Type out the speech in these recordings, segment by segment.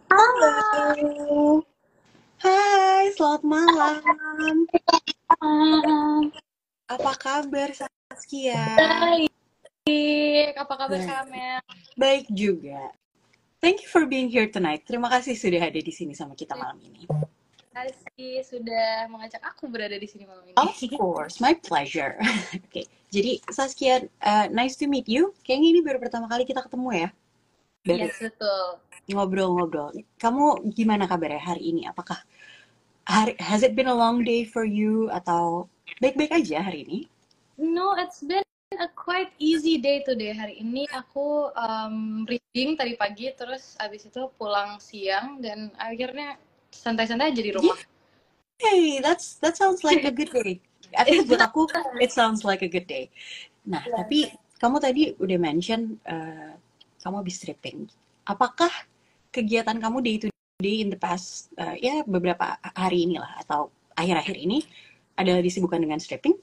Halo. Hai, selamat malam. Baik, Apa kabar Saskia? apa kabar Baik. Kamel? Baik juga. Thank you for being here tonight. Terima kasih sudah ada di sini sama kita malam ini. Terima kasih sudah mengajak aku berada di sini malam Of ini. course, my pleasure. Oke, jadi Saskia, nice to meet you. Kayaknya ini baru pertama kali kita ketemu ya. Baru Yes, betul. ngobrol-ngobrol. Kamu gimana kabarnya hari ini? Apakah has it been a long day for you atau baik-baik aja hari ini? No, it's been a quite easy day today. Hari ini aku reading tadi pagi, terus abis itu pulang siang, dan akhirnya santai-santai aja di rumah. Hey, that sounds like a good day. At least It's buat not aku, bad. it sounds like a good day. Nah, Yeah. tapi kamu tadi udah mention kamu habis tripping. Apakah kegiatan kamu day to day in the past, ya beberapa hari inilah atau akhir-akhir ini ada disibukan dengan stripping?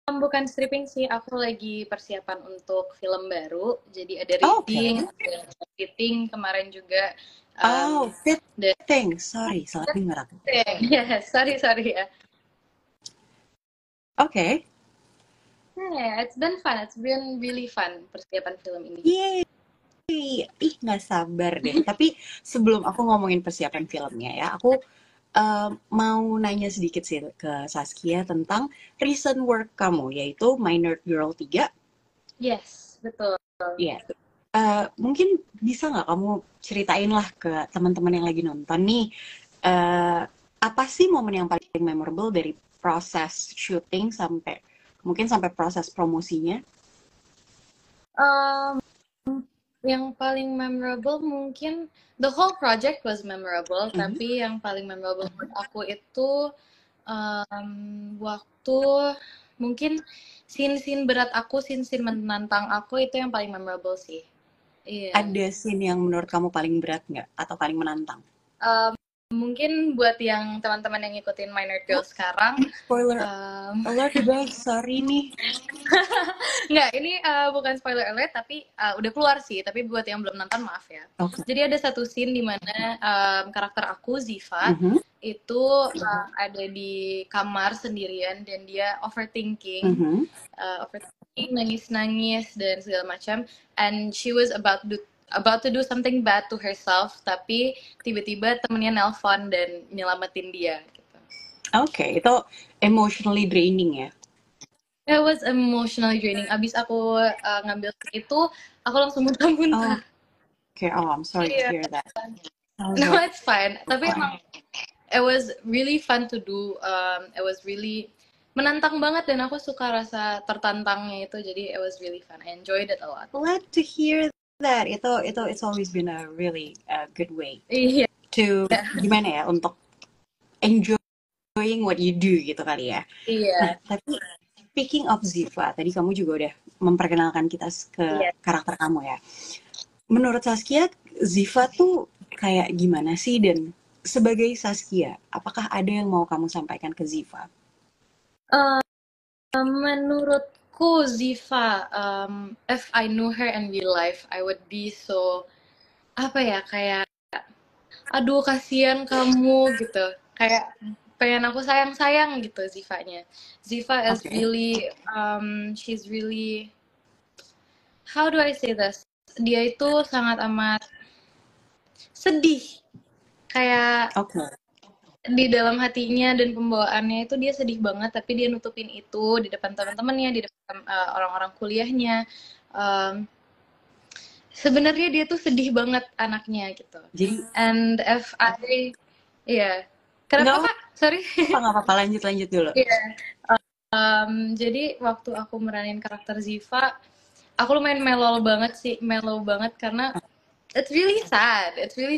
Bukan stripping sih, aku lagi persiapan untuk film baru. Jadi ada Oh, reading, okay. ada fitting kemarin juga. Um, Oh, dan fitting. Sorry, salah dengar aku. ya, sorry ya. Oke. Yeah, it's been fun. It's been really fun persiapan film ini. Yeay. Ih, nggak sabar deh. Tapi sebelum aku ngomongin persiapan filmnya ya, aku mau nanya sedikit sih ke Saskia tentang recent work kamu, yaitu My Nerd Girl 3. Yes, betul. Iya. Mungkin bisa nggak kamu ceritain lah ke teman-teman yang lagi nonton nih, eh, apa sih momen yang paling memorable dari proses syuting sampai mungkin sampai proses promosinya? Um, yang paling memorable mungkin the whole project was memorable, Mhm. tapi yang paling memorable buat aku itu waktu mungkin scene-scene berat aku, scene-scene menantang aku itu yang paling memorable sih. Iya. Ada scene yang menurut kamu paling berat nggak atau paling menantang? Um, Mungkin buat yang teman-teman yang ngikutin Minor Girl Oh, sekarang, spoiler um, alert guys, sorry nih. nggak, ini bukan spoiler alert, tapi udah keluar sih. Tapi buat yang belum nonton, maaf ya. Oke. Jadi ada satu scene di mana karakter aku, Ziva, Mhm, itu ada di kamar sendirian dan dia overthinking, mhm. nangis-nangis dan segala macam. And she was about to do something bad to herself, tapi tiba-tiba temennya nelpon dan nyelamatin dia. Gitu. Oke, itu emotionally draining ya? It was emotionally draining. Abis aku ngambil itu, aku langsung Oh, muntah-muntah. okay. Oh, I'm sorry to Iya, hear that. Sounds no, like it's fine. Tapi emang it was really fun to do. It was really menantang banget dan aku suka rasa tertantangnya itu. Jadi it was really fun. I enjoyed it a lot. glad to hear that. Itu it's always been a really good way Iya, to gimana ya untuk enjoying what you do gitu kali ya. Nah, iya, tapi speaking of Ziva, tadi kamu juga udah memperkenalkan kita ke iya. karakter kamu ya. Menurut Saskia, Ziva tuh kayak gimana sih dan sebagai Saskia, apakah ada yang mau kamu sampaikan ke Ziva? Menurutku Ziva, if I knew her in real life, I would be so apa ya, kayak aduh kasihan kamu gitu, kayak pengen aku sayang-sayang gitu Zivanya. Ziva is Oke. really she's really, how do I say this, dia itu sangat amat sedih, kayak Oke. di dalam hatinya dan pembawaannya itu dia sedih banget, tapi dia nutupin itu di depan teman-temannya, di depan orang-orang kuliahnya. Um, Sebenarnya dia tuh sedih banget anaknya gitu. Jadi And if I, iya, nggak kenapa kak? Sorry. apa nggak apa-apa lanjut lanjut dulu. Iya. Jadi waktu aku meranin karakter Ziva, aku lumayan mellow banget sih, mellow banget karena it's really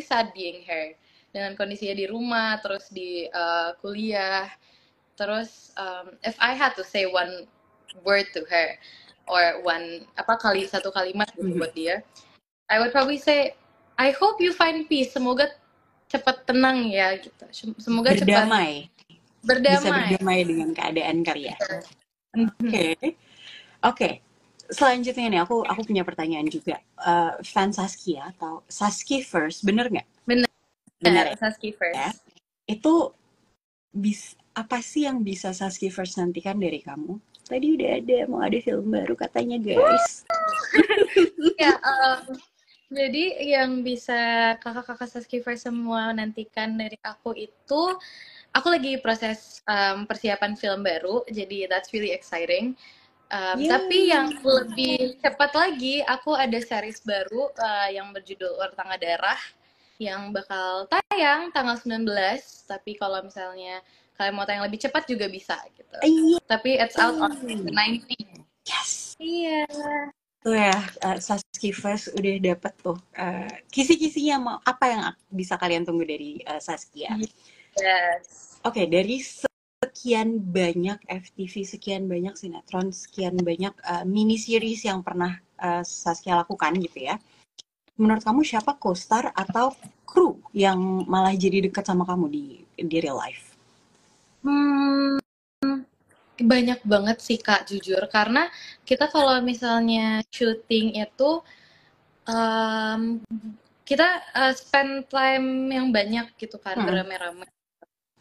sad being her dengan kondisinya di rumah, terus di kuliah, terus if I had to say one word to her or satu kalimat gitu Mhm. buat dia, I would probably say I hope you find peace. Semoga cepat tenang ya gitu. Semoga cepat Berdamai, bisa berdamai. berdamai dengan keadaan kali ya. Mhm. Oke, oke. Selanjutnya nih, aku punya pertanyaan juga. Fans Saskia atau Saski First, bener nggak? Bener, Bener Saskia ya? first. Itu apa sih yang bisa Saski First nantikan dari kamu? Tadi udah ada, mau ada film baru katanya guys. Ya, jadi yang bisa kakak-kakak Saskiver semua nantikan dari aku itu, aku lagi proses persiapan film baru, jadi that's really exciting. Tapi Yeah. yang lebih cepat lagi, aku ada series baru yang berjudul Ular Tangga Darah yang bakal tayang tanggal 19. Tapi kalau misalnya kalian mau tayang lebih cepat juga bisa gitu. Iya. Tapi it's out on the 19th. Yes. Iya. Tuh ya, Saski First udah dapet tuh kisi-kisinya, mau apa yang bisa kalian tunggu dari Saskia. Yes. Oke, dari sekian banyak FTV, sekian banyak sinetron, sekian banyak mini series yang pernah Saskia lakukan gitu ya. Menurut kamu siapa co-star atau kru yang malah jadi dekat sama kamu di real life? Hmm, banyak banget sih Kak, jujur. Karena kita kalau misalnya syuting itu, um, kita spend time yang banyak gitu kan, Hmm. beramai-ramai.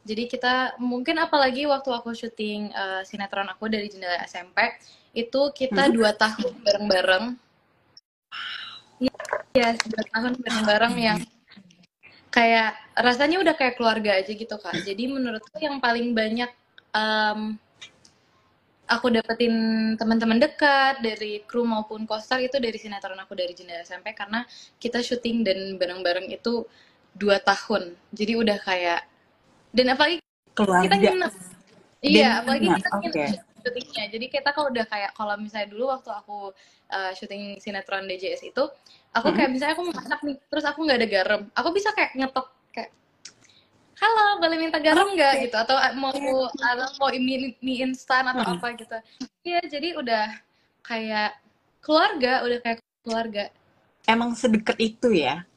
Jadi kita, mungkin apalagi waktu aku syuting sinetron aku dari Jendela SMP, itu kita Hmm. 2 tahun bareng-bareng. Iya, 2 tahun bareng-bareng yang kayak rasanya udah kayak keluarga aja gitu Kak. Jadi menurutku yang paling banyak um, aku dapetin teman-teman dekat dari kru maupun co-star itu dari sinetron aku dari Jendela SMP, karena kita syuting dan bareng-bareng itu 2 tahun. Jadi udah kayak, dan apalagi kita Keluarga. nginep. Dan Iya, apalagi kita nginep oke. syutingnya. Jadi kita kalau udah kayak, kalau misalnya dulu waktu aku syuting sinetron DJS itu, aku Hmm. kayak misalnya aku mau masak nih, terus aku nggak ada garam, aku bisa kayak ngetok kayak, halo, boleh minta garam nggak Oke. gitu, atau mau mie instan atau Hmm. apa gitu. Iya, jadi udah kayak keluarga, udah kayak keluarga. Emang sedekat itu ya?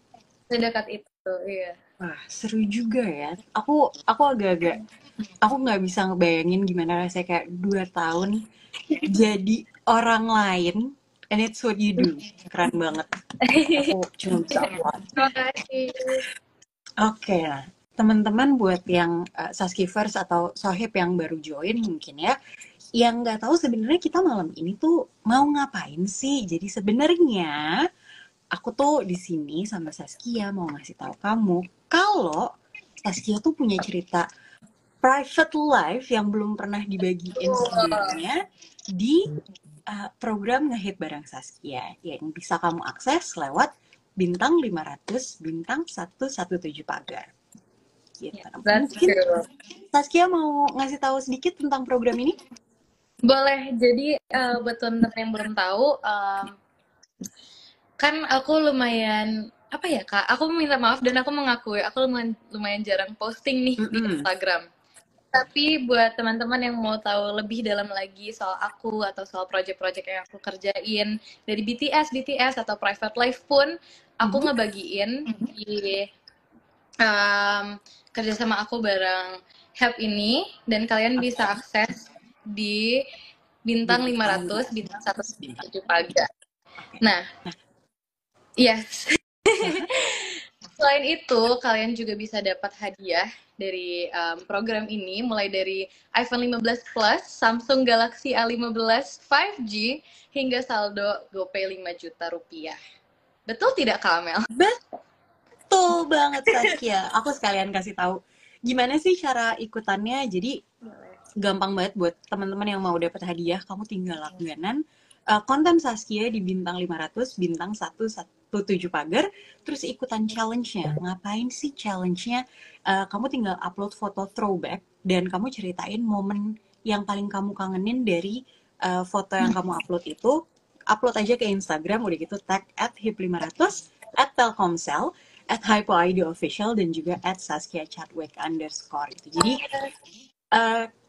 Sedekat itu, iya. Wah, seru juga ya. Aku agak-agak, aku nggak bisa ngebayangin gimana rasanya kayak 2 tahun jadi orang lain, and it's what you do. Keren banget. Aku cuma bisa applaud. Terima kasih. Oke, nah, teman-teman buat yang Saskivers atau Sohib yang baru join mungkin ya, yang nggak tahu sebenarnya kita malam ini tuh mau ngapain sih. Jadi sebenarnya aku tuh di sini sama Saskia mau ngasih tahu kamu kalau Saskia tuh punya cerita private life yang belum pernah dibagiin sebelumnya di program Ngehit Bareng Saskia yang bisa kamu akses lewat bintang 500 bintang 117 pagar. Gitu. That's Mungkin true. Saskia mau ngasih tahu sedikit tentang program ini? Boleh. Jadi buat teman-teman yang belum tahu, kan aku lumayan, apa ya Kak, aku minta maaf dan aku mengakui aku lumayan jarang posting nih di Instagram. Tapi buat teman-teman yang mau tahu lebih dalam lagi soal aku atau soal project-project yang aku kerjain dari BTS atau private life pun, aku ngebagiin di kerjasama aku bareng Help ini, dan kalian bisa akses di bintang 500 bintang 117 pagar. Nah, yes. Selain itu, kalian juga bisa dapat hadiah dari program ini, mulai dari iPhone 15 Plus, Samsung Galaxy A15 5G, hingga saldo GoPay 5 juta rupiah. Betul tidak, Kamel? Betul banget Saskia. Aku sekalian kasih tahu gimana sih cara ikutannya. Jadi gampang banget buat teman-teman yang mau dapat hadiah. Kamu tinggal langganan konten Saskia di bintang 500 bintang 117 pagar, terus ikutan challenge-nya. Ngapain sih challenge-nya? Kamu tinggal upload foto throwback dan kamu ceritain momen yang paling kamu kangenin dari foto yang kamu upload itu. Upload aja ke Instagram, udah gitu tag @hip500, @telkomsel, @hypoid_official, dan juga @saskiachadwick_. Itu. Jadi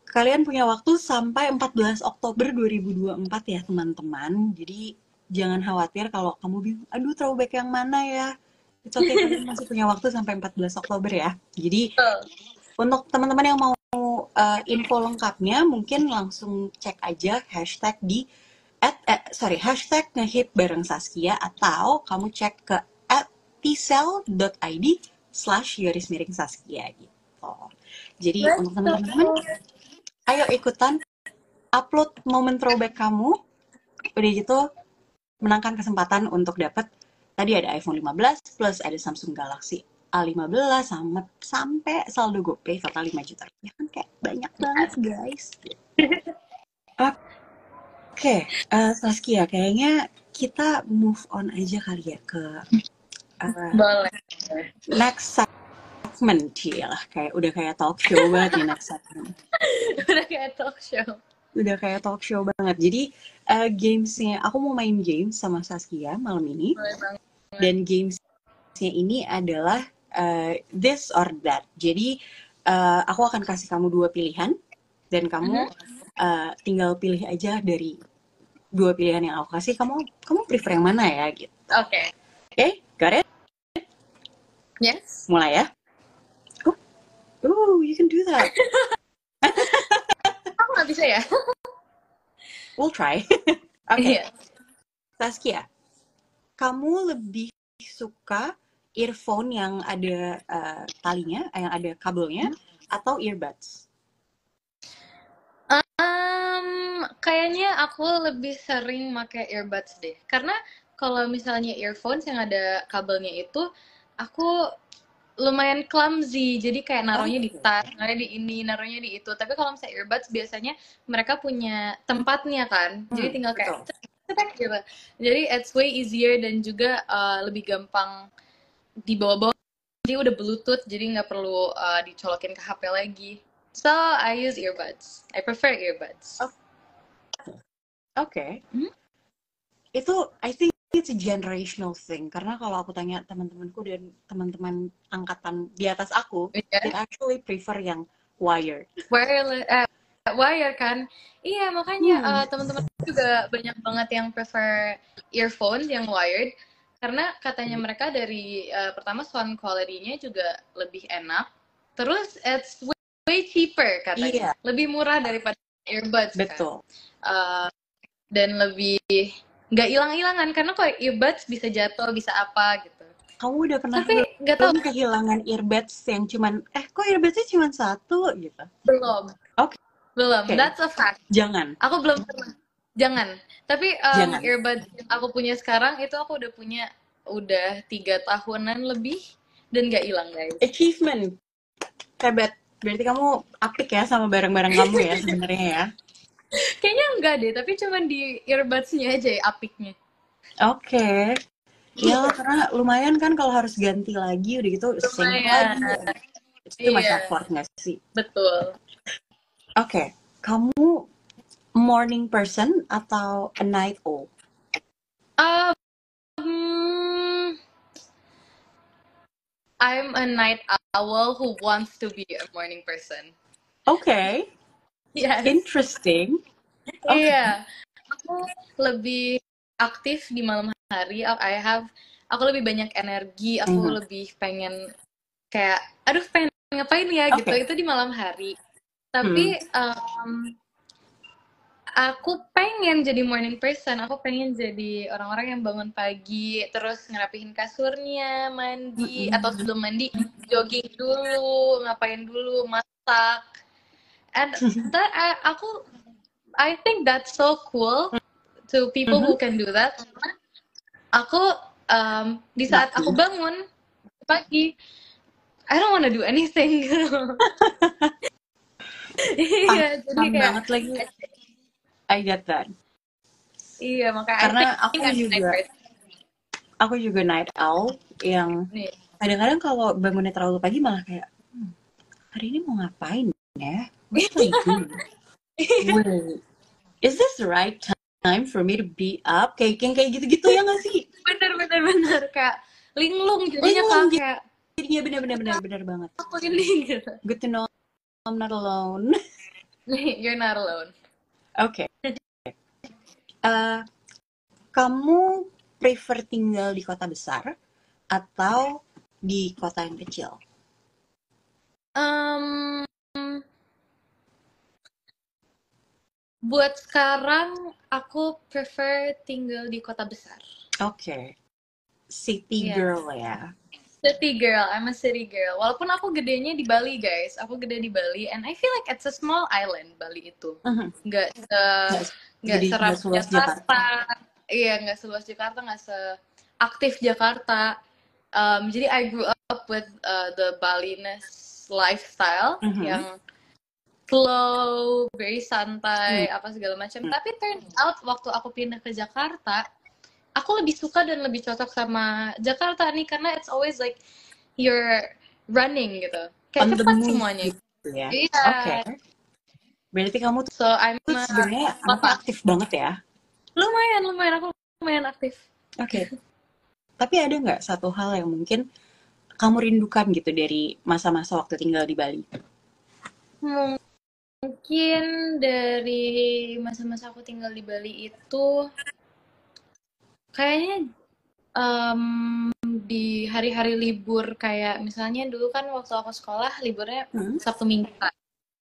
kalian punya waktu sampai 14 Oktober 2024 ya teman-teman. Jadi jangan khawatir kalau kamu bingung, aduh throwback yang mana ya. It's okay, kalian masih punya waktu sampai 14 Oktober ya. Jadi untuk teman-teman yang mau info lengkapnya, mungkin langsung cek aja hashtag di hashtag ngehip bareng Saskia, atau kamu cek ke @tcell.id/Saskia gitu. Jadi untuk teman-teman, ayo ikutan upload momen throwback kamu. Udah gitu menangkan kesempatan untuk dapat, tadi ada iPhone 15 plus ada Samsung Galaxy A15 sampai saldo GoPay total 5 juta rupiah. Kan kayak banyak banget guys. Oke, Saskia, kayaknya kita move on aja kali ya ke Boleh. next segment. Lah, udah kayak talk show banget nih next segment. Udah kayak talk show. Udah kayak talk show banget. Jadi gamesnya, aku mau main game sama Saskia malam ini. Dan gamesnya ini adalah this or that. Jadi aku akan kasih kamu 2 pilihan. Dan kamu tinggal pilih aja dari 2 pilihan yang aku kasih. Kamu prefer yang mana ya gitu. Oke. Oke, got it? Yes. Mulai ya. Oh, you can do that. Aku nggak bisa ya? We'll try. Oke. Iya. Saskia, kamu lebih suka earphone yang ada talinya, yang ada kabelnya, atau earbuds? Kayaknya aku lebih sering pakai earbuds deh. Karena kalau misalnya earphones yang ada kabelnya itu, aku lumayan clumsy. Jadi kayak naruhnya di tas, naruhnya di ini, naruhnya di itu. Tapi kalau misalnya earbuds biasanya mereka punya tempatnya kan. Jadi tinggal kayak cetek gitu. Jadi it's way easier dan juga lebih gampang dibawa-bawa. Jadi udah Bluetooth, jadi nggak perlu dicolokin ke HP lagi. So I use earbuds. I prefer earbuds. Oke. Itu I think it's a generational thing. Karena kalau aku tanya teman-temanku dan teman-teman angkatan di atas aku, they actually prefer yang wired. Wire kan? Iya, makanya teman-teman juga banyak banget yang prefer earphone yang wired. Karena katanya mereka dari pertama sound quality-nya juga lebih enak. Terus it's way cheaper katanya. Iya. Lebih murah daripada earbuds. Betul. Kan? Dan lebih nggak hilang-hilangan karena kalau earbuds bisa jatuh, bisa apa gitu. Kamu udah pernah nggak tahu kehilangan earbuds yang cuman kok earbudsnya cuma satu gitu? Belum. Oke. Belum. That's a fact. Jangan. Aku belum pernah. Jangan. Tapi Jangan. earbuds yang aku punya sekarang itu aku udah punya 3 tahunan lebih dan nggak hilang guys. Achievement. Hebat. Berarti kamu apik ya sama barang-barang kamu ya sebenarnya ya. Kayaknya enggak deh, tapi cuman di earbuds-nya aja ya apiknya. Oke. Ya, karena lumayan kan kalau harus ganti lagi udah gitu sync lagi. Itu masih effort nggak sih? Betul. Oke. Kamu morning person atau a night owl? I'm a night owl who wants to be a morning person. Okay. Yes. Interesting. Iya. Aku lebih aktif di malam hari. Aku lebih banyak energi. Aku lebih pengen kayak, aduh pengen ngapain ya gitu. Itu di malam hari. Tapi aku pengen jadi morning person. Aku pengen jadi orang-orang yang bangun pagi, terus ngerapihin kasurnya, mandi, atau sebelum mandi jogging dulu, ngapain dulu, masak. And that I think that's so cool to people who can do that. Aku di saat aku bangun pagi, I don't wanna do anything. Iya, jadi kayak banget lagi. I get that. Iya, makanya karena aku juga night owl yang kadang-kadang kalau bangunnya terlalu pagi malah kayak hari ini mau ngapain ya? What should I do? Wait, is this the right time for me to be up? Kayak gitu-gitu ya nggak sih? Bener kayak linglung jadinya kayak jadinya bener banget. Aku ini gitu. Good to know I'm not alone. You're not alone. Oke. Kamu prefer tinggal di kota besar atau di kota yang kecil? Buat sekarang aku prefer tinggal di kota besar. Oke. City Iya. girl ya. City girl, I'm a city girl. Walaupun aku gedenya di Bali, guys. Aku gede di Bali, and I feel like it's a small island, Bali itu. Mhm. Nggak se Nggak, nggak jadi nggak seramai seluas Jakarta. Jakarta. Iya, nggak seluas Jakarta, nggak seaktif Jakarta. Jadi I grew up with the Balinese lifestyle Mhm. yang slow, very santai, Hmm. apa segala macam. Tapi turns out waktu aku pindah ke Jakarta, aku lebih suka dan lebih cocok sama Jakarta nih karena it's always like you're running gitu. On Kayak the cepat move semuanya. gitu ya. Iya. Oke. Berarti kamu tuh So I'm sebenarnya anaknya kota. aktif banget ya. Lumayan aku lumayan aktif. Oke. Tapi ada nggak satu hal yang mungkin kamu rindukan gitu dari masa-masa waktu tinggal di Bali? Mungkin dari masa-masa aku tinggal di Bali itu kayaknya di hari-hari libur kayak misalnya dulu kan waktu aku sekolah liburnya Sabtu Minggu kan.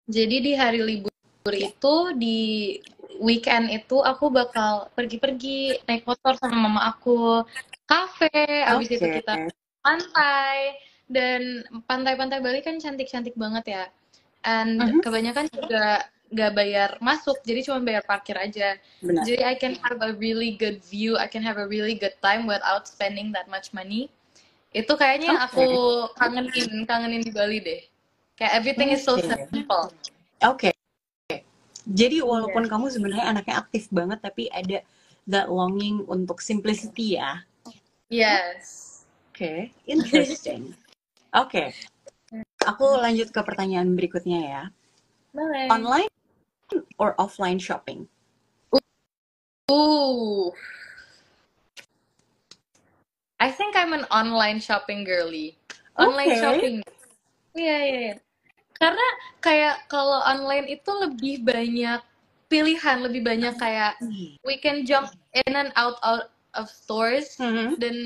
Jadi di hari libur itu di weekend itu aku bakal pergi-pergi naik motor sama mama aku kafe, abis itu Oke. kita pantai dan pantai-pantai Bali kan cantik-cantik banget ya. And Mhm. kebanyakan juga nggak bayar masuk, jadi cuma bayar parkir aja. Benar. Jadi I can have a really good view, I can have a really good time without spending that much money. Itu kayaknya yang aku Oke. kangenin di Bali deh. Kayak everything is so Oke. simple. Oke. Jadi Iya. walaupun kamu sebenarnya anaknya aktif banget, tapi ada that longing untuk simplicity ya. Yes. Oke, interesting. Oke, aku lanjut ke pertanyaan berikutnya ya. Boleh. Online or offline shopping? Ooh. I think I'm an online shopping girly. Online Oke. shopping. Iya, iya, iya. Karena kayak kalau online itu lebih banyak pilihan, lebih banyak kayak we can jump in and out of stores Mhm. dan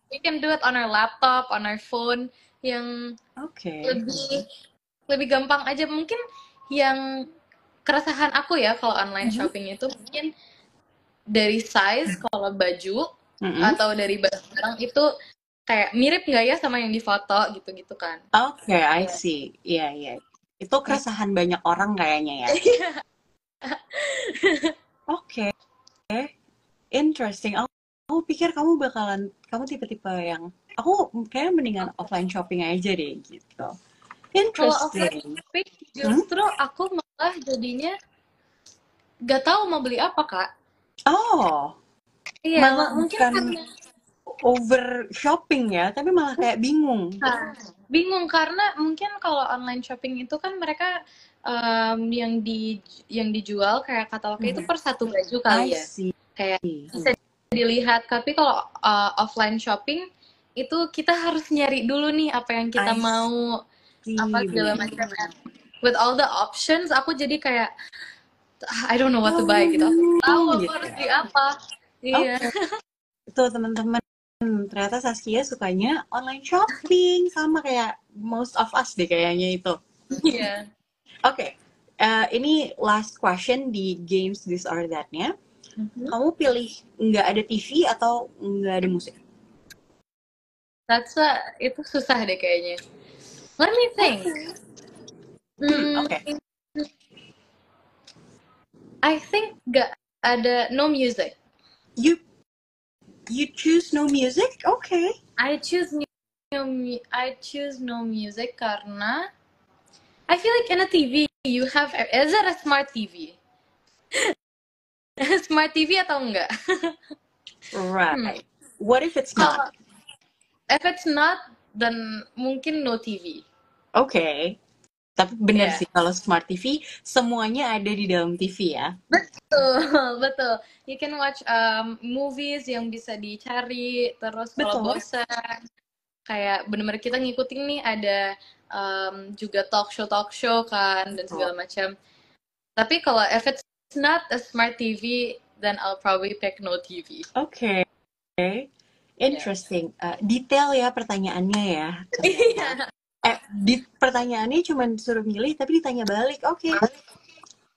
we can do it on our laptop, on our phone yang Oke. lebih gampang aja. Mungkin yang keresahan aku ya kalau online Mhm. shopping itu mungkin dari size kalau baju Mhm. atau dari barang-barang itu kayak mirip nggak ya sama yang di foto gitu-gitu kan. Oke, I see. Iya, iya. Itu keresahan banyak orang kayaknya ya. Oke, interesting. Aku pikir kamu tipe-tipe yang, aku kayaknya mendingan offline shopping aja deh gitu. Kalau offline Interesting. shopping justru aku malah jadinya nggak tahu mau beli apa, Kak. Oh, Iya, malah mungkin bukan karena over shopping ya, tapi malah kayak bingung. bingung karena mungkin kalau online shopping itu kan mereka yang dijual kayak katalognya itu per satu baju I kali ya. see. Kayak bisa dilihat, tapi kalau offline shopping itu kita harus nyari dulu nih apa yang kita I mau, see. apa segala macam. With all the options, aku jadi kayak I don't know what to buy gitu. Aku tahu aku Gitu harus ya. beli apa. Iya. Itu teman-teman, ternyata Saskia sukanya online shopping sama kayak most of us deh kayaknya itu. Iya. Oke, ini last question di Games This or That-nya. Kamu pilih nggak ada TV atau nggak ada musik? Itu susah deh kayaknya. Let me think. Oke. I think nggak ada, no music. You choose no music? Okay. I choose no music karena I feel like in a TV you have, is it a smart TV? Smart TV atau enggak? Right. What if it's not? If it's not, then mungkin no TV. Okay. Tapi benar Yeah. sih kalau smart TV semuanya ada di dalam TV ya. Betul. You can watch movies yang bisa dicari, terus kalau bosan kayak bener-bener kita ngikutin nih ada juga talk show kan dan segala macam. Tapi kalau if it's not a smart TV, then I'll probably pick no TV. Okay. Interesting. Detail ya pertanyaannya ya. Iya. Pertanyaannya cuma disuruh milih tapi ditanya balik. Oke.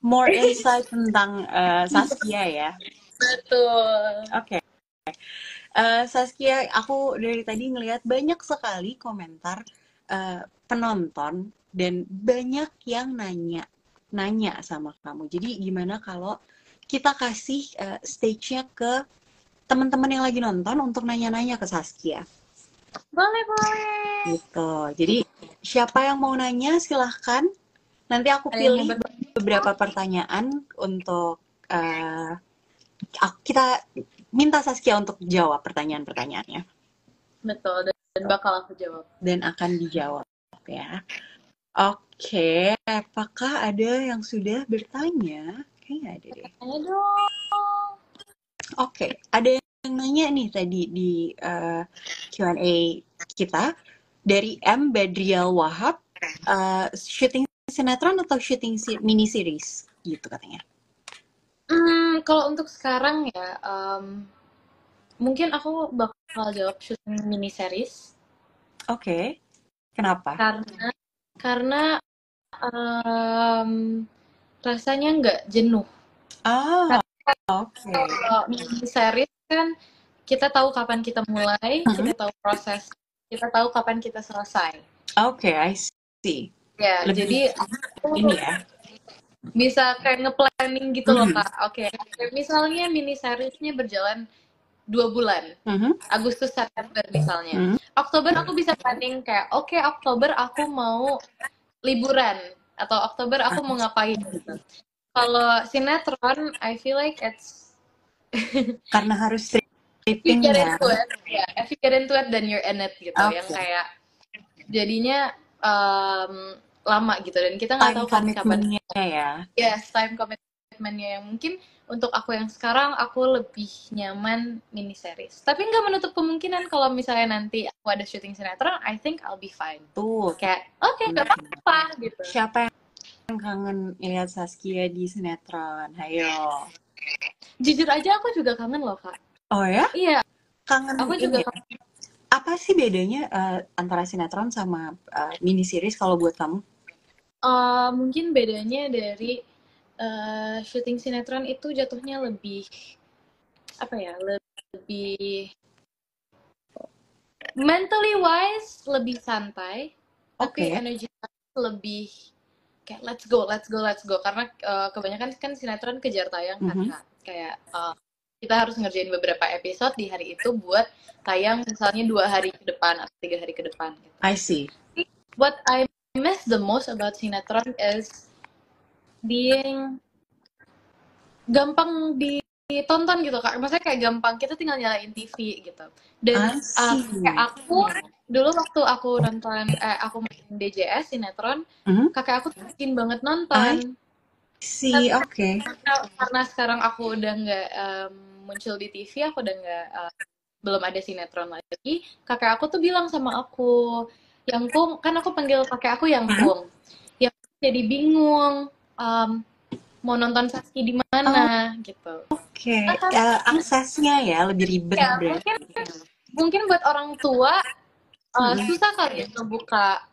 more insight tentang Saskia ya. Betul. Oke. Saskia, aku dari tadi ngelihat banyak sekali komentar penonton dan banyak yang nanya sama kamu. Jadi gimana kalau kita kasih stage-nya ke teman-teman yang lagi nonton untuk nanya-nanya ke Saskia? Boleh. Gitu. Jadi siapa yang mau nanya silahkan. Nanti aku Ada yang pilih hebat. beberapa pertanyaan untuk kita minta Saskia untuk jawab pertanyaan-pertanyaannya. Betul, dan bakal aku jawab. Dan akan dijawab ya. Oke, apakah ada yang sudah bertanya? Kayaknya nggak ada deh. Ayo dong. Oke, ada yang nanya nih tadi di Q&A kita dari M. Badrial Wahab, syuting sinetron atau syuting mini series gitu katanya. Kalau untuk sekarang ya, mungkin aku bakal jawab syuting mini series. Oke, kenapa? Karena rasanya nggak jenuh. Oke. Kalau mini series kan kita tahu kapan kita mulai, kita tahu proses, kita tahu kapan kita selesai. Oke, I see. Ya, jadi ini ya. Bisa kayak nge-planning gitu loh, Kak. Oke. Misalnya mini seriesnya berjalan 2 bulan. Agustus, September misalnya. Oktober aku bisa planning kayak, oke, Oktober aku mau liburan. Atau Oktober aku mau ngapain gitu. Kalau sinetron, I feel like it's karena harus if you get into it, if you get into it, then you're in it gitu. Yang kayak jadinya lama gitu, dan kita nggak tahu kapan ya. Yes, time commitment-nya yang mungkin untuk aku yang sekarang aku lebih nyaman mini series. Tapi nggak menutup kemungkinan kalau misalnya nanti aku ada syuting sinetron, I think I'll be fine. Tuh. Kayak oke, nggak apa-apa gitu. Siapa yang kangen lihat Saskia di sinetron? Hayo. Jujur aja aku juga kangen loh, Kak. Oh ya? Iya. Kangen aku juga kangen. Apa sih bedanya antara sinetron sama mini series kalau buat kamu? Mungkin bedanya dari syuting sinetron itu jatuhnya lebih apa ya, lebih mentally wise, lebih santai, tapi energi lebih kayak let's go karena kebanyakan kan sinetron kejar tayang kan, Kak. Kayak kita harus ngerjain beberapa episode di hari itu buat tayang misalnya 2 hari ke depan atau 3 hari ke depan gitu. I see. What I miss the most about sinetron is being gampang ditonton gitu, Kak. Maksudnya kayak gampang, kita tinggal nyalain TV gitu. Dan kayak aku dulu waktu aku nonton aku main DJS sinetron, kakek aku tuh bikin banget nonton. Oke. Karena sekarang aku udah nggak muncul di TV, aku udah nggak belum ada sinetron lagi. Kakek aku tuh bilang sama aku, yang Kung, kan aku panggil kakek aku yang Kung. Yang jadi bingung mau nonton Saski di mana gitu. Oke. Aksesnya ya lebih ribet ya, mungkin buat orang tua susah kali ya ngebuka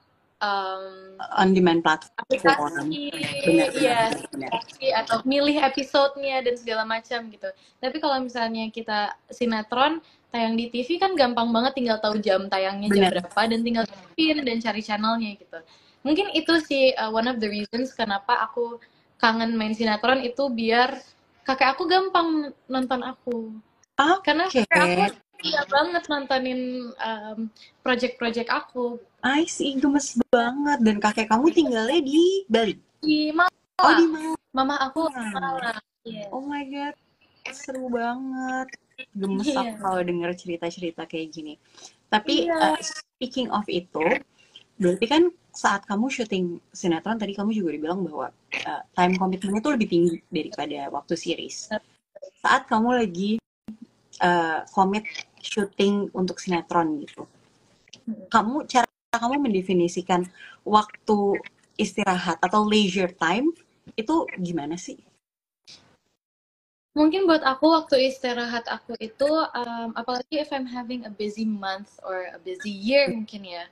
on demand platform. Aplikasi, atau milih episodenya dan segala macam gitu. Tapi kalau misalnya kita sinetron tayang di TV kan gampang banget, tinggal tahu jam tayangnya jam berapa dan tinggal pin dan cari channelnya gitu. Mungkin itu sih one of the reasons kenapa aku kangen main sinetron, itu biar kakek aku gampang nonton aku. Karena kakek aku iya banget nontonin project-project aku. I see, gemes banget. Dan kakek kamu tinggalnya di Bali? Di Malang. Oh, di Malang. Mama aku Malang. Yeah. Oh my god, seru banget. Gemes aku kalau denger cerita-cerita kayak gini. Tapi speaking of itu, berarti kan saat kamu syuting sinetron, tadi kamu juga dibilang bahwa time commitment itu lebih tinggi daripada waktu series. Saat kamu lagi commit syuting untuk sinetron gitu, cara kamu mendefinisikan waktu istirahat atau leisure time itu gimana sih? Mungkin buat aku waktu istirahat aku itu apalagi if I'm having a busy month or a busy year mungkin ya.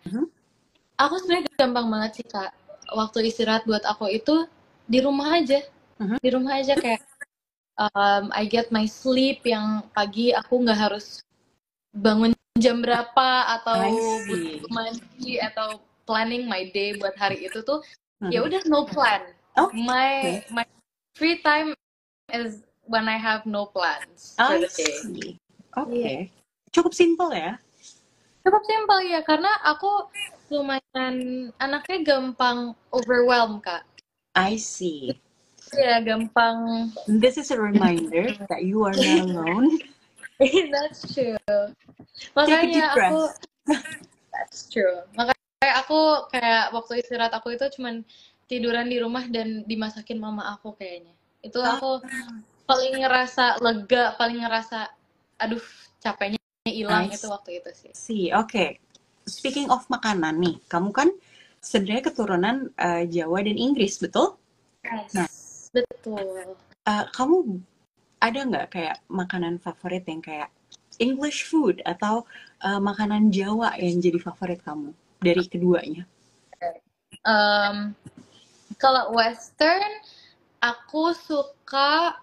Aku sebenarnya gampang banget sih, Kak. Waktu istirahat buat aku itu di rumah aja. Mhm. Di rumah aja kayak I get my sleep yang pagi aku nggak harus bangun jam berapa atau I butuh see. mandi atau planning my day buat hari itu tuh ya Mhm. udah no plan. My Oke, my free time is when I have no plans for I the day. see. Iya. Oke, cukup simple ya. Cukup simpel ya karena aku lumayan anaknya gampang overwhelm Kak. I see. Iya, gampang. This is a reminder that you are not alone. That's true. Take a deep Makanya aku breath. That's true. Makanya aku kayak waktu istirahat aku itu cuman tiduran di rumah dan dimasakin mama aku kayaknya. Itu Ah, aku paling ngerasa lega, paling ngerasa aduh capeknya I hilang itu waktu itu sih. see. Oke. Speaking of makanan nih, kamu kan sebenarnya keturunan Jawa dan Inggris, betul? Nah, Yes, betul. kamu ada nggak kayak makanan favorit yang kayak English food atau makanan Jawa yang jadi favorit kamu dari keduanya? Um, Kalau Western aku suka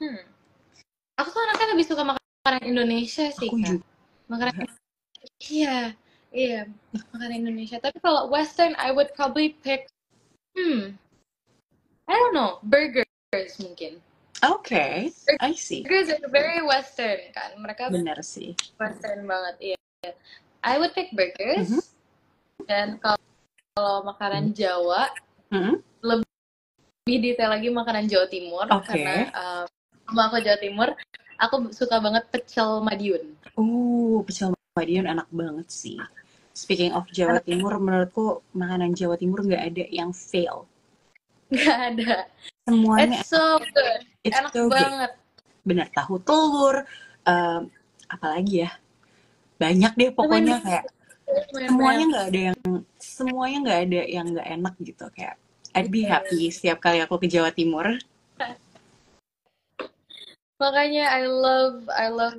hmm, aku tuh anaknya lebih suka makanan Indonesia sih Aku Kak. juga. Makanan iya, iya, makanan Indonesia. Tapi kalau Western I would probably pick I don't know, burgers mungkin. Oke, I see. Burgers are very Western kan, mereka Benar sih. Western banget, iya. I would pick Mhm. burgers, dan kalau makanan Jawa, Mhm. lebih detail lagi makanan Jawa Timur, karena Oke. mama aku Jawa Timur, aku suka banget pecel Madiun. Pecel Madiun enak banget sih. Speaking of Jawa Enak, Timur, menurutku makanan Jawa Timur nggak ada yang fail. nggak ada. Semuanya It's so good, it's enak so good. banget. Bener, tahu telur, em, apalagi ya, banyak deh Lumayan pokoknya banyak, kayak lumayan semuanya banyak. nggak ada yang nggak enak gitu kayak I'd be Iya. happy setiap kali aku ke Jawa Timur. Makanya I love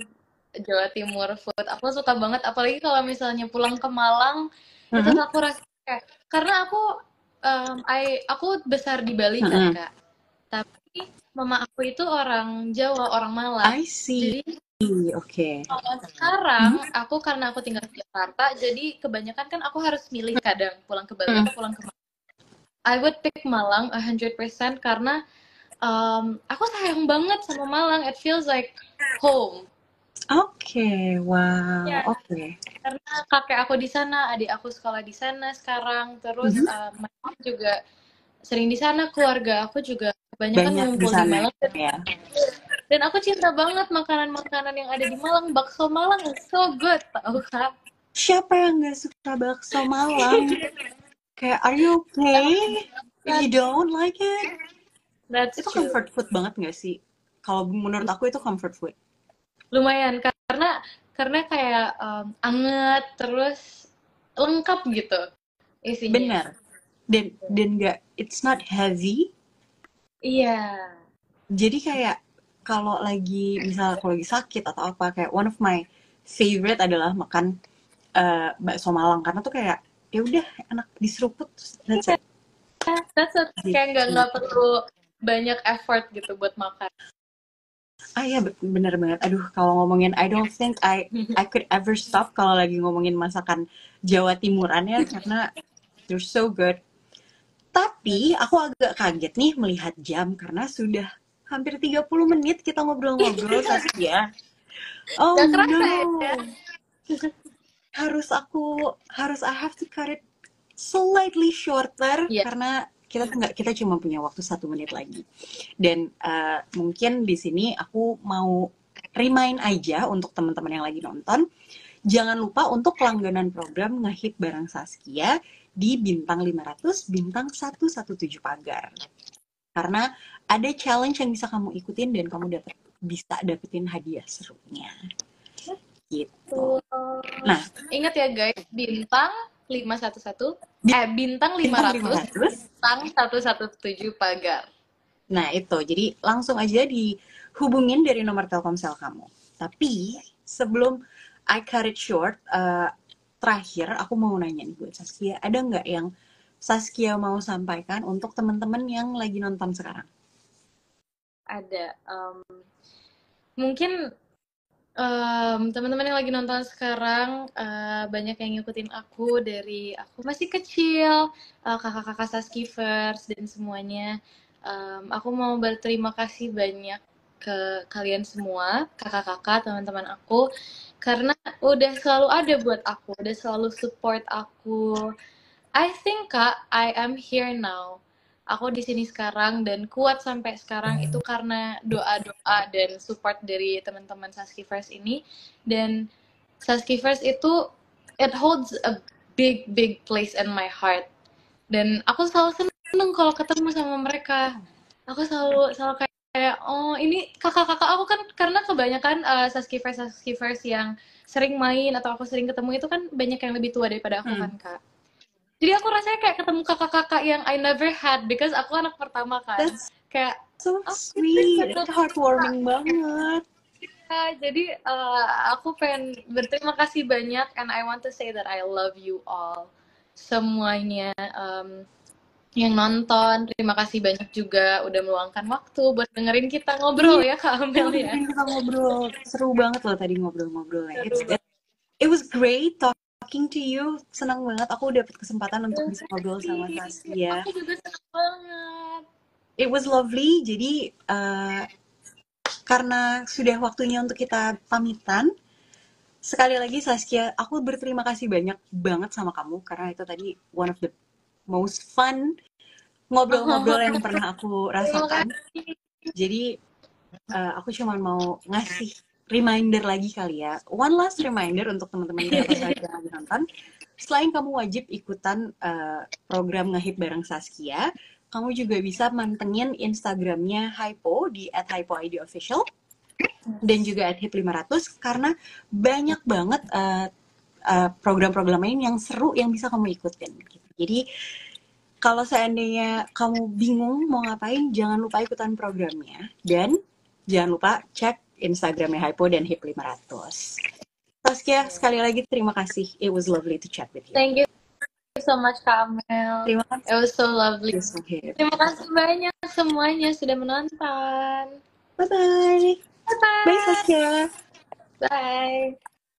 Jawa Timur food. Aku suka banget, apalagi kalau misalnya pulang ke Malang, itu Mhm. aku rasa kayak, karena aku besar di Bali kan Mhm. Kak, tapi mama aku itu orang Jawa, orang Malang. I see. Jadi Oke. kalau sekarang Mhm. aku karena aku tinggal di Jakarta, jadi kebanyakan kan aku harus milih kadang pulang ke Bali Mhm. atau pulang ke Malang. I would pick Malang 100% karena aku sayang banget sama Malang. It feels like home. Oke, wow, Ya, oke. karena kakek aku di sana, adik aku sekolah di sana sekarang, terus Mhm. mama juga sering di sana, keluarga aku juga kebanyakan Banyak di ngumpul di sana Malang, ya. dan aku cinta banget makanan-makanan yang ada di Malang. Bakso Malang is so good, tau Kak? Siapa yang nggak suka bakso Malang? Kayak, are you okay if you don't like it? That's Itu true. comfort food banget nggak sih? Kalau menurut aku itu comfort food. Lumayan, karena kayak anget, terus lengkap gitu isinya. Bener. Dan nggak, it's not heavy. Iya. Jadi kayak kalau lagi misalnya aku lagi sakit atau apa, kayak one of my favorite adalah makan bakso Malang karena tuh kayak ya udah enak diseruput, that's Iya, it. kayak Gitu. nggak perlu banyak effort gitu buat makan. Ah ya, bener banget. Aduh, kalau ngomongin, I don't think I could ever stop kalau lagi ngomongin masakan Jawa Timuran ya, karena they're so good. Tapi aku agak kaget nih melihat jam karena sudah hampir 30 menit kita ngobrol-ngobrol, Saskia. Oh Gak kerasa no, ya? harus I have to cut it slightly shorter Iya. karena kita cuma punya waktu 1 menit lagi. Dan mungkin di sini aku mau remind aja untuk teman-teman yang lagi nonton, jangan lupa untuk langganan program Ngehip bareng Saskia di bintang 500 bintang 117 pagar. Karena ada challenge yang bisa kamu ikutin dan kamu bisa dapetin hadiah serunya. Gitu. Tuh. Nah, Ingat ya guys, bintang 511, bintang bintang 500, 500. bintang 117 pagar. Nah, itu. Jadi langsung aja dihubungin dari nomor Telkomsel kamu. Tapi sebelum I cut it short, terakhir aku mau nanya nih buat Saskia, ada nggak yang Saskia mau sampaikan untuk teman-teman yang lagi nonton sekarang? ada. Mungkin teman-teman yang lagi nonton sekarang banyak yang ngikutin aku dari aku masih kecil, kakak-kakak Saskifers dan semuanya. Aku mau berterima kasih banyak ke kalian semua, kakak-kakak, teman-teman aku, karena udah selalu ada buat aku, udah selalu support aku. I think Kak, I am here now. Aku di sini sekarang dan kuat sampai sekarang itu karena doa-doa dan support dari teman-teman Saskifers ini. Dan Saskifers itu it holds a big big place in my heart. Dan aku selalu seneng kalau ketemu sama mereka. Aku selalu kayak oh ini kakak-kakak aku kan, karena kebanyakan Saskifers yang sering main atau aku sering ketemu itu kan banyak yang lebih tua daripada aku kan Kak. Jadi aku rasanya kayak ketemu kakak-kakak yang I never had because aku anak pertama kan. That's kayak so sweet, itu heartwarming banget. Ya, jadi aku pengen berterima kasih banyak and I want to say that I love you all semuanya. Yang nonton, terima kasih banyak juga udah meluangkan waktu buat dengerin kita ngobrol ya Kak Amel ya. Dengerin kita ngobrol, seru banget loh tadi ngobrol-ngobrolnya. It was great talking to you, senang banget aku dapat kesempatan untuk bisa ngobrol sama Saskia. Aku juga senang banget. It was lovely, jadi karena sudah waktunya untuk kita pamitan, sekali lagi Saskia, aku berterima kasih banyak banget sama kamu karena itu tadi one of the most fun ngobrol-ngobrol yang pernah aku rasakan. Jadi aku cuma mau ngasih reminder lagi kali ya, one last reminder untuk teman-teman yang lagi nonton. Selain kamu wajib ikutan program ngehip bareng Saskia, kamu juga bisa mantengin Instagramnya Hypo di @hypoidofficial dan juga @hip500 karena banyak banget program-program lain yang seru yang bisa kamu ikutin. Gitu. Jadi kalau seandainya kamu bingung mau ngapain, jangan lupa ikutan programnya dan jangan lupa cek Instagramnya Hypo dan Hip500. Saskia, sekali lagi terima kasih. It was lovely to chat with you. Thank you so much Kak Amel. Terima kasih. It was so lovely. Terima kasih banyak semuanya sudah menonton. Bye-bye. Bye-bye. Bye Saskia. Bye.